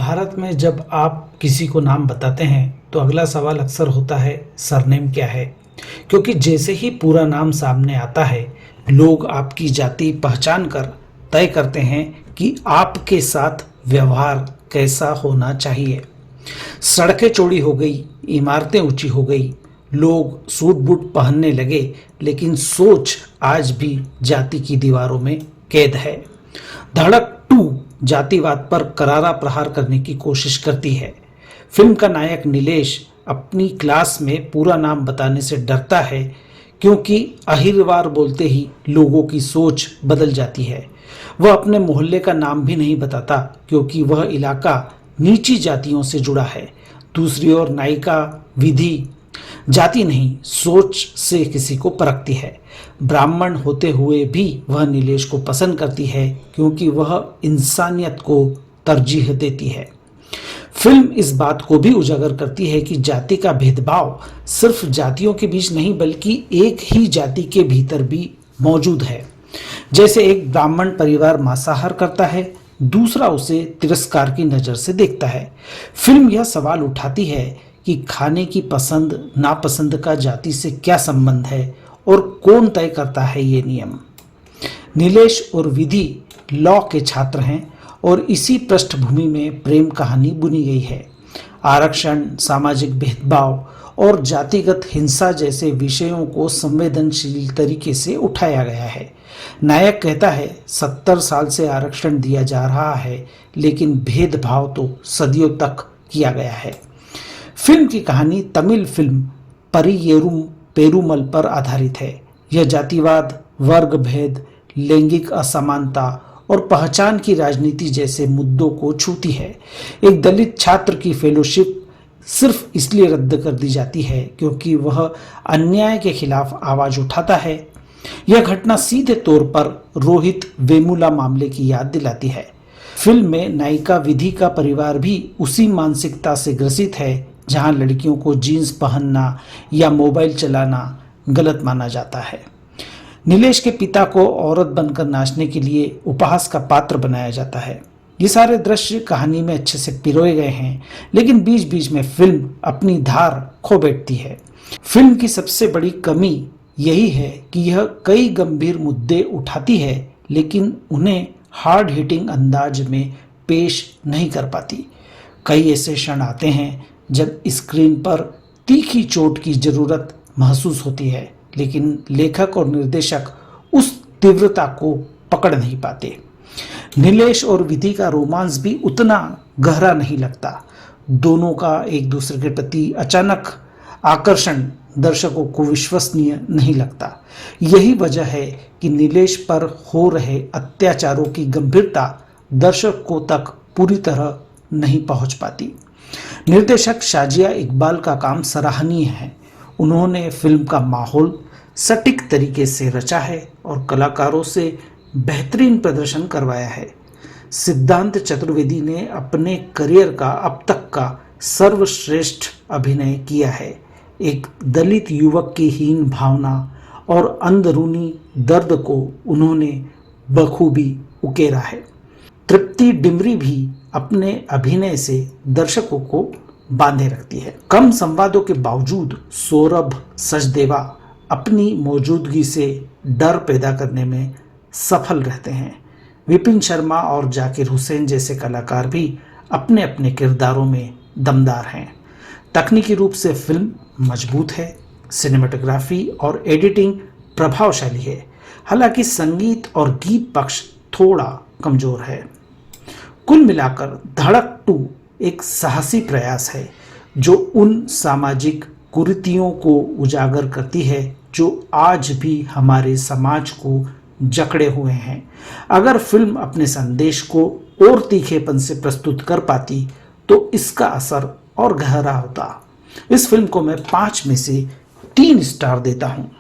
भारत में जब आप किसी को नाम बताते हैं तो अगला सवाल अक्सर होता है सरनेम क्या है। क्योंकि जैसे ही पूरा नाम सामने आता है लोग आपकी जाति पहचान कर तय करते हैं कि आपके साथ व्यवहार कैसा होना चाहिए। सड़कें चौड़ी हो गई, इमारतें ऊंची हो गई, लोग सूट बूट पहनने लगे, लेकिन सोच आज भी जाति की दीवारों में कैद है। धड़क 2 जातिवाद पर करारा प्रहार करने की कोशिश करती है। फिल्म का नायक नीलेश अपनी क्लास में पूरा नाम बताने से डरता है क्योंकि अहिरवार बोलते ही लोगों की सोच बदल जाती है। वह अपने मोहल्ले का नाम भी नहीं बताता क्योंकि वह इलाका नीची जातियों से जुड़ा है। दूसरी ओर नायिका विधि जाति नहीं सोच से किसी को परखती है। ब्राह्मण होते हुए भी वह नीलेश को पसंद करती है क्योंकि वह इंसानियत को तरजीह देती है। फिल्म इस बात को भी उजागर करती है कि जाति का भेदभाव सिर्फ जातियों के बीच नहीं बल्कि एक ही जाति के भीतर भी मौजूद है। जैसे एक ब्राह्मण परिवार मांसाहार करता है, दूसरा उसे तिरस्कार की नज़र से देखता है। फिल्म यह सवाल उठाती है कि खाने की पसंद नापसंद का जाति से क्या संबंध है और कौन तय करता है ये नियम। नीलेश और विधि लॉ के छात्र हैं और इसी पृष्ठभूमि में प्रेम कहानी बुनी गई है। आरक्षण, सामाजिक भेदभाव और जातिगत हिंसा जैसे विषयों को संवेदनशील तरीके से उठाया गया है। नायक कहता है 70 साल से आरक्षण दिया जा रहा है लेकिन भेदभाव तो सदियों तक किया गया है। फिल्म की कहानी तमिल फिल्म परियेरुम पेरुमल पर आधारित है। यह जातिवाद, वर्ग भेद, लैंगिक असमानता और पहचान की राजनीति जैसे मुद्दों को छूती है। एक दलित छात्र की फेलोशिप सिर्फ इसलिए रद्द कर दी जाती है क्योंकि वह अन्याय के खिलाफ आवाज उठाता है। यह घटना सीधे तौर पर रोहित वेमुला मामले की याद दिलाती है। फिल्म में नायिका विधि का परिवार भी उसी मानसिकता से ग्रसित है जहां लड़कियों को जीन्स पहनना या मोबाइल चलाना गलत माना जाता है। नीलेश के पिता को औरत बनकर नाचने के लिए उपहास का पात्र बनाया जाता है। ये सारे दृश्य कहानी में अच्छे से पिरोए गए हैं लेकिन बीच बीच में फिल्म अपनी धार खो बैठती है। फिल्म की सबसे बड़ी कमी यही है कि यह कई गंभीर मुद्दे उठाती है लेकिन उन्हें हार्ड हिटिंग अंदाज में पेश नहीं कर पाती। कई ऐसे क्षण आते हैं जब स्क्रीन पर तीखी चोट की जरूरत महसूस होती है लेकिन लेखक और निर्देशक उस तीव्रता को पकड़ नहीं पाते। नीलेश और विधि का रोमांस भी उतना गहरा नहीं लगता। दोनों का एक दूसरे के प्रति अचानक आकर्षण दर्शकों को विश्वसनीय नहीं लगता। यही वजह है कि नीलेश पर हो रहे अत्याचारों की गंभीरता दर्शकों तक पूरी तरह नहीं पहुंच पाती। निर्देशक शाजिया इकबाल का काम सराहनीय है। उन्होंने फिल्म का माहौल सटीक तरीके से रचा है और कलाकारों से बेहतरीन प्रदर्शन करवाया है। सिद्धांत चतुर्वेदी ने अपने करियर का अब तक का सर्वश्रेष्ठ अभिनय किया है। एक दलित युवक की हीन भावना और अंदरूनी दर्द को उन्होंने बखूबी उकेरा है। तृप्ति डिमरी भी अपने अभिनय से दर्शकों को बांधे रखती है। कम संवादों के बावजूद सौरभ सचदेवा अपनी मौजूदगी से डर पैदा करने में सफल रहते हैं। विपिन शर्मा और जाकिर हुसैन जैसे कलाकार भी अपने अपने किरदारों में दमदार हैं। तकनीकी रूप से फिल्म मजबूत है, सिनेमेटोग्राफी और एडिटिंग प्रभावशाली है, हालांकि संगीत और गीत पक्ष थोड़ा कमजोर है। कुल मिलाकर धड़क 2 एक साहसी प्रयास है जो उन सामाजिक कुरीतियों को उजागर करती है जो आज भी हमारे समाज को जकड़े हुए हैं। अगर फिल्म अपने संदेश को और तीखेपन से प्रस्तुत कर पाती तो इसका असर और गहरा होता। इस फिल्म को मैं 5 में से 3 स्टार देता हूँ।